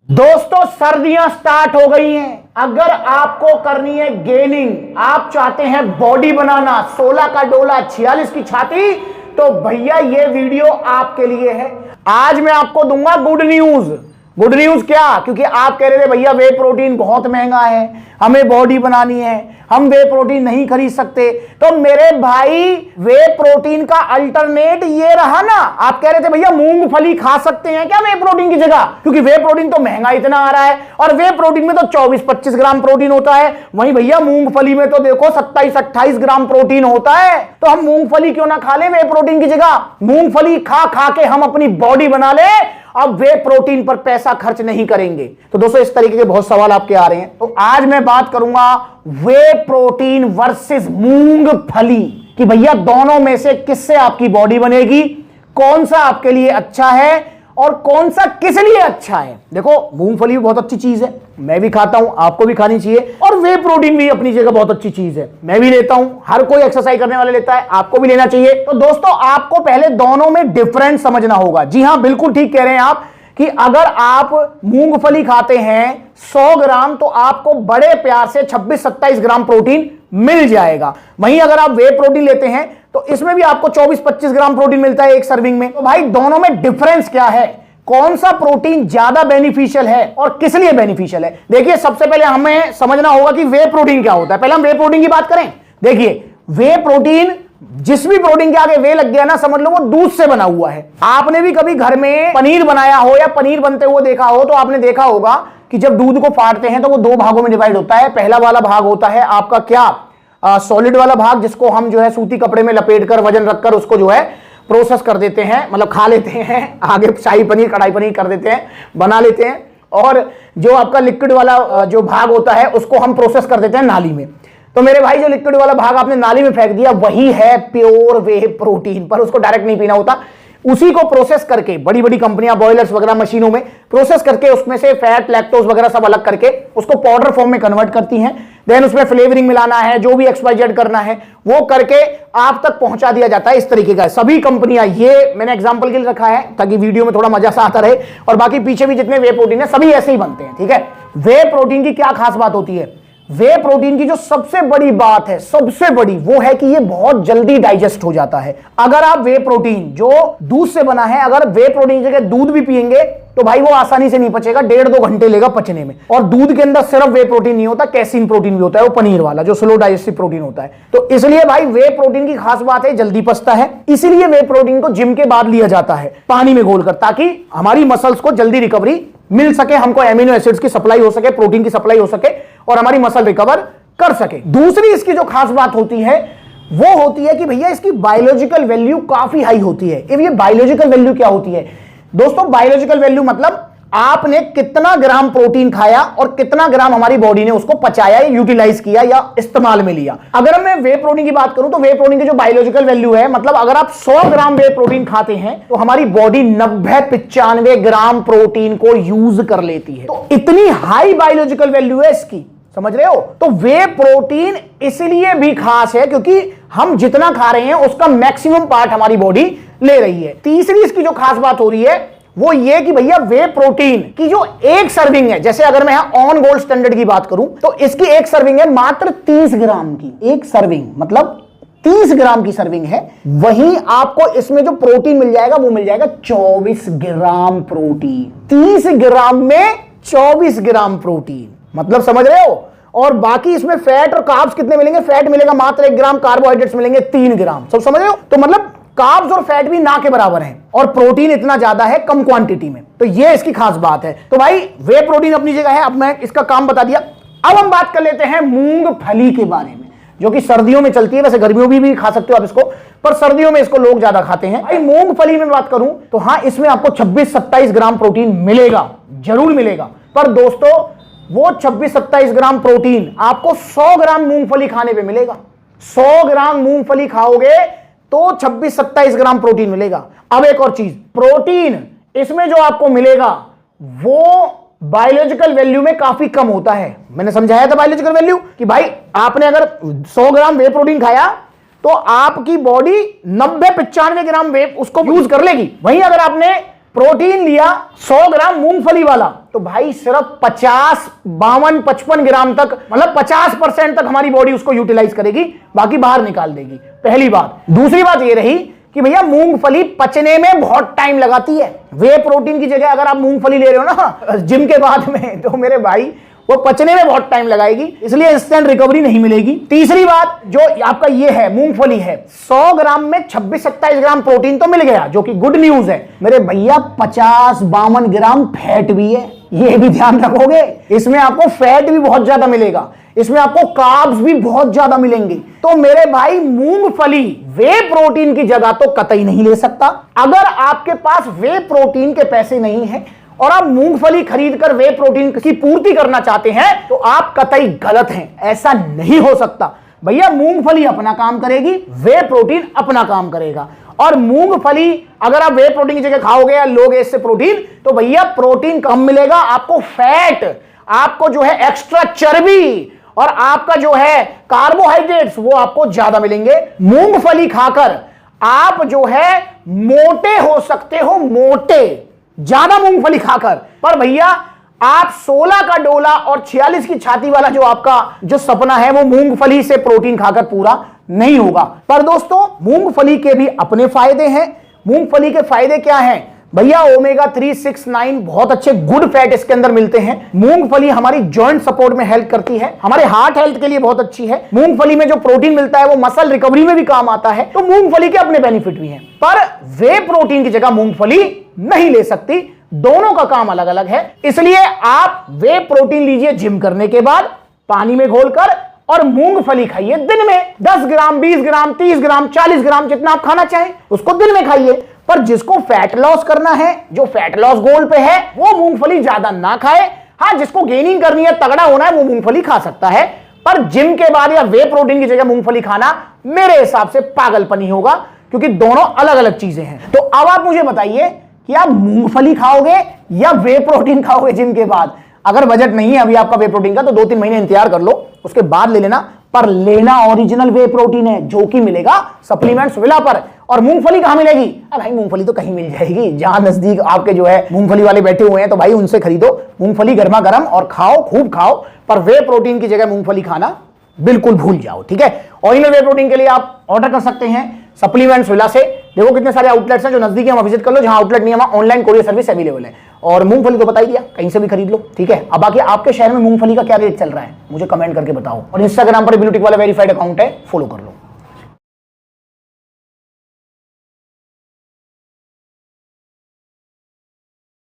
दोस्तों सर्दियां स्टार्ट हो गई हैं। अगर आपको करनी है गेनिंग, आप चाहते हैं बॉडी बनाना, 16 का डोला 46 की छाती, तो भैया ये वीडियो आपके लिए है। आज मैं आपको दूंगा गुड न्यूज। गुड न्यूज क्या? क्योंकि आप कह रहे थे भैया वे प्रोटीन बहुत महंगा है, हमें बॉडी बनानी है, हम वे प्रोटीन नहीं खरीद सकते। तो मेरे भाई वे प्रोटीन का अल्टरनेट ये रहा ना। आप कह रहे थे भैया मूंगफली खा सकते हैं क्या वे प्रोटीन की जगह, क्योंकि वे प्रोटीन तो महंगा इतना आ रहा है और वे प्रोटीन में तो 24-25 ग्राम प्रोटीन होता है। वहीं भैया मूंगफली में तो देखो 27-28 ग्राम प्रोटीन होता है। तो हम मूंगफली क्यों ना खा ले वे प्रोटीन की जगह? मूंगफली खा खा के हम अपनी बॉडी बना ले, अब वे प्रोटीन पर पैसा खर्च नहीं करेंगे। तो दोस्तों इस तरीके के बहुत सवाल आपके आ रहे हैं, तो आज मैं बात करूंगा वे प्रोटीन वर्सेस मूंगफली कि भैया दोनों में से किससे आपकी बॉडी बनेगी, कौन सा आपके लिए अच्छा है और कौन सा किस लिए अच्छा है। देखो मूंगफली भी बहुत अच्छी चीज है, मैं भी खाता हूं, आपको भी खानी चाहिए, और वे प्रोटीन भी अपनी जगह बहुत अच्छी चीज है, मैं भी लेता हूं, हर कोई एक्सरसाइज करने वाला लेता है, आपको भी लेना चाहिए। तो दोस्तों आपको पहले दोनों में डिफरेंस समझना होगा। जी हां, बिल्कुल ठीक कह रहे हैं आप कि अगर आप मूंगफली खाते हैं 100 ग्राम तो आपको बड़े प्यार से 26-27 ग्राम प्रोटीन मिल जाएगा। वहीं अगर आप वे प्रोटीन लेते हैं तो इसमें भी आपको 24-25 ग्राम प्रोटीन मिलता है एक सर्विंग में। तो भाई दोनों में डिफरेंस क्या है, कौन सा प्रोटीन ज्यादा बेनिफिशियल है और किस लिए बेनिफिशियल है? देखिए सबसे पहले हमें समझना होगा कि वे प्रोटीन क्या होता है। पहले हम वे प्रोटीन की बात करें। देखिए वे प्रोटीन, जिस भी प्रोटीन के आगे वे लग गया ना, समझ लो वो दूध से बना हुआ है। आपने भी कभी घर में पनीर बनाया हो या पनीर बनते हुए देखा हो तो आपने देखा होगा कि जब दूध को फाड़ते हैं तो वो 2 भागों में डिवाइड होता है। पहला वाला भाग होता है आपका क्या, सॉलिड वाला भाग, जिसको हम जो है सूती कपड़े में लपेटकर वजन रखकर उसको जो है प्रोसेस कर देते हैं, मतलब खा लेते हैं, आगे शाही पनीर कढ़ाई पनीर कर देते हैं, बना लेते हैं। और जो आपका लिक्विड वाला जो भाग होता है उसको हम प्रोसेस कर देते हैं नाली में। तो मेरे भाई जो लिक्विड वाला भाग आपने नाली में फेंक दिया वही है प्योर वे प्रोटीन, पर उसको डायरेक्ट नहीं पीना होता, उसी को प्रोसेस करके बड़ी बड़ी कंपनियां बॉयलर्स वगैरह मशीनों में प्रोसेस करके उसमें से फैट लैक्टोज वगैरह सब अलग करके उसको पाउडर फॉर्म में कन्वर्ट करती हैं। देन उसमें फ्लेवरिंग मिलाना है, जो भी XYZ करना है वो करके आप तक पहुंचा दिया जाता है। इस तरीके का सभी कंपनियां, ये मैंने एग्जांपल के लिए रखा है ताकि वीडियो में थोड़ा मजा सा आता रहे, और बाकी पीछे भी जितने वे प्रोटीन है सभी ऐसे ही बनते हैं। ठीक है, वे प्रोटीन की क्या खास बात होती है? वे प्रोटीन की जो सबसे बड़ी बात है, सबसे बड़ी, वो है कि ये बहुत जल्दी डाइजेस्ट हो जाता है। अगर आप वे प्रोटीन जो दूध से बना है, अगर वे प्रोटीन की जगह दूध भी पिएंगे तो भाई वो आसानी से नहीं पचेगा, 1.5-2 घंटे लेगा पचने में। और दूध के अंदर सिर्फ वे प्रोटीन नहीं होता, कैसीन प्रोटीन भी होता है, वो पनीर वाला जो स्लो डाइजेस्टिव प्रोटीन होता है। तो इसलिए भाई वे प्रोटीन की खास बात है जल्दी पचता है, इसीलिए वे प्रोटीन को जिम के बाद लिया जाता है पानी में घोलकर, ताकि हमारी मसल्स को जल्दी रिकवरी मिल सके, हमको एमिनो एसिड्स की सप्लाई हो सके, प्रोटीन की सप्लाई हो सके और हमारी मसल रिकवर कर सके। दूसरी इसकी जो खास बात होती है वो होती है कि भैया इसकी बायोलॉजिकल वैल्यू काफी हाई होती है। अब ये बायोलॉजिकल वैल्यू क्या होती है दोस्तों? बायोलॉजिकल वैल्यू मतलब आपने कितना ग्राम प्रोटीन खाया और कितना ग्राम हमारी बॉडी ने उसको पचाया, यूटिलाइज किया या इस्तेमाल में लिया। अगर मैं वे प्रोटीन की बात करूं तो वे प्रोटीन की जो बायोलॉजिकल वैल्यू है, मतलब अगर आप 100 ग्राम वे प्रोटीन खाते हैं तो हमारी बॉडी 90-95 ग्राम प्रोटीन को यूज कर लेती है। तो इतनी हाई बायोलॉजिकल वैल्यू है इसकी, समझ रहे हो? तो वे प्रोटीन इसलिए भी खास है क्योंकि हम जितना खा रहे हैं उसका मैक्सिमम पार्ट हमारी बॉडी ले रही है। तीसरी इसकी जो खास बात हो रही है वो ये कि भैया वे प्रोटीन की जो एक सर्विंग है, जैसे अगर मैं यहां ऑन गोल्ड स्टैंडर्ड की बात करूं तो इसकी एक सर्विंग है मात्र 30 ग्राम की। एक सर्विंग मतलब 30 ग्राम की सर्विंग है, वहीं आपको इसमें जो प्रोटीन मिल जाएगा वो मिल जाएगा 24 ग्राम प्रोटीन। 30 ग्राम में 24 ग्राम प्रोटीन, मतलब समझ रहे हो? और बाकी इसमें फैट और कार्ब्स कितने मिलेंगे? फैट मिलेगा मात्र 1 ग्राम, कार्बोहाइड्रेट्स मिलेंगे 3 ग्राम। सब समझ रहे हो? तो मतलब कार्ब्स और फैट भी ना के बराबर हैं और प्रोटीन इतना ज्यादा है कम क्वांटिटी में। तो ये इसकी खास बात है। तो भाई वे प्रोटीन अपनी जगह है, अब मैं इसका काम बता दिया। अब हम बात कर लेते हैं मूंगफली के बारे में, जो कि सर्दियों में चलती है। वैसे गर्मियों में भी खा सकते हो आप इसको, पर सर्दियों में इसको लोग ज्यादा खाते हैं। भाई मूंगफली में बात करूं तो हाँ, इसमें आपको 26-27 ग्राम प्रोटीन मिलेगा, जरूर मिलेगा। पर दोस्तों वो 26-27 ग्राम प्रोटीन आपको 100 ग्राम मूंगफली खाने पे मिलेगा। 100 ग्राम मूंगफली खाओगे तो 26-27 ग्राम प्रोटीन मिलेगा। अब एक और चीज, प्रोटीन इसमें जो आपको मिलेगा वो बायोलॉजिकल वैल्यू में काफी कम होता है। मैंने समझाया था बायोलॉजिकल वैल्यू कि भाई आपने अगर 100 ग्राम वे प्रोटीन खाया तो आपकी बॉडी 90-95 ग्राम वे उसको यूज कर लेगी। वहीं अगर आपने प्रोटीन लिया 100 ग्राम मूंगफली वाला, तो भाई सिर्फ 50, 52, 55 ग्राम तक, मतलब 50% तक हमारी बॉडी उसको यूटिलाइज करेगी, बाकी बाहर निकाल देगी। पहली बात। दूसरी बात ये रही कि भैया मूंगफली पचने में बहुत टाइम लगाती है। वे प्रोटीन की जगह अगर आप मूंगफली ले रहे हो ना जिम के बाद में, तो मेरे भाई वो पचने में बहुत टाइम लगाएगी, इसलिए इंस्टेंट रिकवरी नहीं मिलेगी। तीसरी बात जो आपका ये है, मूंगफली है, 100 ग्राम में 26-27 ग्राम प्रोटीन तो मिल गया, जो कि गुड न्यूज है मेरे भैया। 50-52 ग्राम फैट भी है, ये भी ध्यान रखोगे। इसमें आपको फैट भी बहुत ज्यादा मिलेगा, इसमें आपको कार्ब्स भी बहुत ज्यादा मिलेंगे। तो मेरे भाई मूंगफली वे प्रोटीन की जगह तो कतई नहीं ले सकता। अगर आपके पास वे प्रोटीन के पैसे नहीं है और आप मूंगफली खरीदकर वे प्रोटीन की पूर्ति करना चाहते हैं, तो आप कतई गलत हैं। ऐसा नहीं हो सकता भैया। मूंगफली अपना काम करेगी, वे प्रोटीन अपना काम करेगा। और मूंगफली अगर आप वे प्रोटीन की जगह खाओगे या लोगे इससे प्रोटीन, तो भैया प्रोटीन कम मिलेगा, आपको फैट, आपको जो है एक्स्ट्रा चर्बी और आपका जो है कार्बोहाइड्रेट्स वो आपको ज्यादा मिलेंगे। मूंगफली खाकर आप जो है मोटे हो सकते हो, मोटे, ज्यादा मूंगफली खाकर। पर भैया आप 16 का डोला और 46 की छाती वाला जो आपका जो सपना है वो मूंगफली से प्रोटीन खाकर पूरा नहीं होगा। पर दोस्तों मूंगफली के भी अपने फायदे हैं। मूंगफली के फायदे क्या हैं भैया? ओमेगा 3, 6, 9 बहुत अच्छे गुड फैट इसके अंदर मिलते हैं। मूंगफली हमारी जॉइंट सपोर्ट में हेल्प करती है, हमारे हार्ट हेल्थ के लिए बहुत अच्छी है। मूंगफली में जो प्रोटीन मिलता है वो मसल रिकवरी में भी काम आता है। तो मूंगफली के अपने बेनिफिट भी हैं, पर वे प्रोटीन की जगह मूंगफली नहीं ले सकती। दोनों का काम अलग अलग है, इसलिए आप वे प्रोटीन लीजिए जिम करने के बाद पानी में घोलकर, और मूंगफली खाइए दिन में 10 ग्राम, 20 ग्राम, 30 ग्राम, 40 ग्राम, जितना आप खाना चाहें उसको दिन में खाइए। पर जिसको फैट लॉस करना है, जो फैट लॉस गोल पे है, वो मूंगफली ज्यादा ना खाए। हाँ, जिसको गेनिंग करनी है, तगड़ा होना है, वो मूंगफली खा सकता है। पर जिम के बाद या वे प्रोटीन की जगह मूंगफली खाना मेरे हिसाब से पागलपनी होगा, क्योंकि दोनों अलग अलग चीजें हैं। तो अब आप मुझे बताइए कि आप मूंगफली खाओगे या वे प्रोटीन खाओगे जिम के बाद? अगर बजट नहीं है अभी आपका वे प्रोटीन का, तो 2-3 महीने इंतजार कर लो, उसके बाद ले लेना। पर लेना ओरिजिनल वे प्रोटीन है, जो कि मिलेगा सप्लीमेंट्स विला पर। और मूंगफली कहां मिलेगी? अब भाई मूंगफली तो कहीं मिल जाएगी, जहां नजदीक आपके जो है मूंगफली वाले बैठे हुए हैं, तो भाई उनसे खरीदो मूंगफली गर्मा गर्म और खाओ, खूब खाओ। पर वे प्रोटीन की जगह मूंगफली खाना बिल्कुल भूल जाओ, ठीक है। ओरिजिनल वे प्रोटीन के लिए आप ऑर्डर कर सकते हैं सप्लीमेंट्स विला से। देखो कितने सारे आउटलेट्स हैं, जो नजदीक है वहां विजिट कर लो, जहां आउटलेट नहीं है वहां ऑनलाइन कोरियर सर्विस अवेलेबल है। और मूंगफली तो बता ही दिया, कहीं से भी खरीद लो, ठीक है। अब बाकी आपके शहर में मूंगफली का क्या रेट चल रहा है मुझे कमेंट करके बताओ। और इंस्टाग्राम पर ब्लूटिक वाला वेरीफाइड अकाउंट है, फॉलो कर लो।